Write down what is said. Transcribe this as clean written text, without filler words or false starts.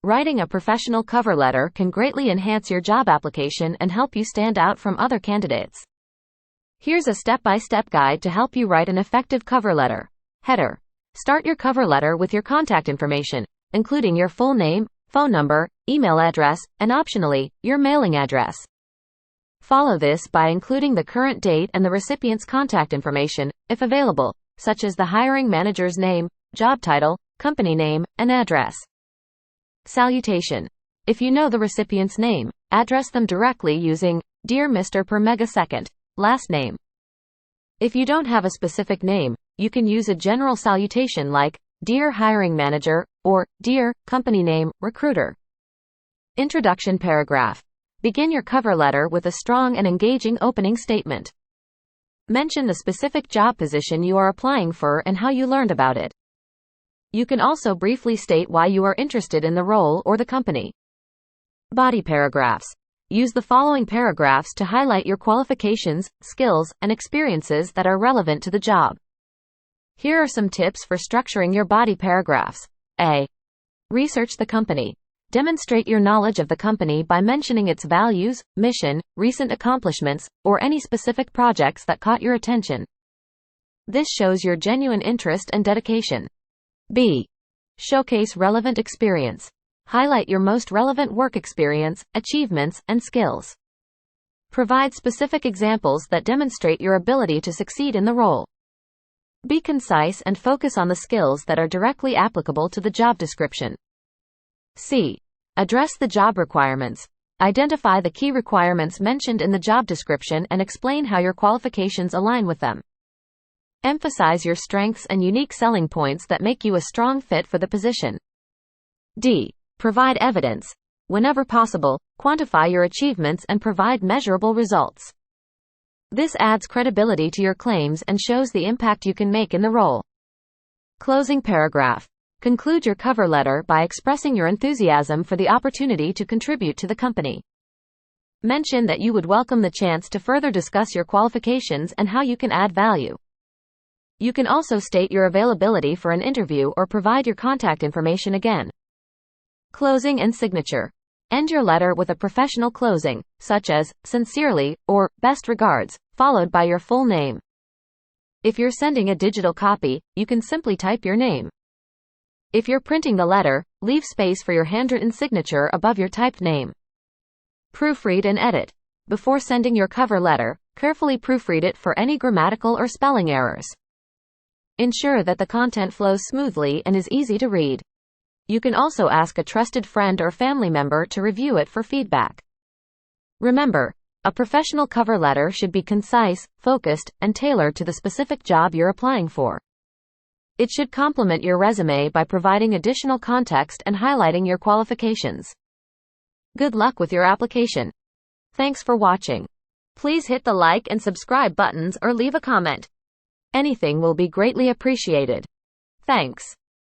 Writing a professional cover letter can greatly enhance your job application and help you stand out from other candidates. Here's a step-by-step guide to help you write an effective cover letter. Header. Start your cover letter with your contact information, including your full name, phone number, email address, and optionally, your mailing address. Follow this by including the current date and the recipient's contact information, if available, such as the hiring manager's name, job title, company name, and address. Salutation. If you know the recipient's name, address them directly using "Dear Mr. per megasecond," last name. If you don't have a specific name, you can use a general salutation like "Dear Hiring Manager" or "Dear Company Name, Recruiter." Introduction paragraph. Begin your cover letter with a strong and engaging opening statement. Mention the specific job position you are applying for and how you learned about it. You can also briefly state why you are interested in the role or the company. Body paragraphs. Use the following paragraphs to highlight your qualifications, skills, and experiences that are relevant to the job. Here are some tips for structuring your body paragraphs. A. Research the company. Demonstrate your knowledge of the company by mentioning its values, mission, recent accomplishments, or any specific projects that caught your attention. This shows your genuine interest and dedication. B. Showcase relevant experience. Highlight your most relevant work experience, achievements, and skills. Provide specific examples that demonstrate your ability to succeed in the role. Be concise and focus on the skills that are directly applicable to the job description. C. Address the job requirements. Identify the key requirements mentioned in the job description and explain how your qualifications align with them. Emphasize your strengths and unique selling points that make you a strong fit for the position. D. Provide evidence. Whenever possible, quantify your achievements and provide measurable results. This adds credibility to your claims and shows the impact you can make in the role. Closing paragraph. Conclude your cover letter by expressing your enthusiasm for the opportunity to contribute to the company. Mention that you would welcome the chance to further discuss your qualifications and how you can add value. You can also state your availability for an interview or provide your contact information again. Closing and signature. End your letter with a professional closing, such as "Sincerely" or "Best regards," followed by your full name. If you're sending a digital copy, you can simply type your name. If you're printing the letter, leave space for your handwritten signature above your typed name. Proofread and edit. Before sending your cover letter, carefully proofread it for any grammatical or spelling errors. Ensure that the content flows smoothly and is easy to read. You can also ask a trusted friend or family member to review it for feedback. Remember, a professional cover letter should be concise, focused, and tailored to the specific job you're applying for. It should complement your resume by providing additional context and highlighting your qualifications. Good luck with your application. Thanks for watching. Please hit the like and subscribe buttons or leave a comment. Anything will be greatly appreciated. Thanks.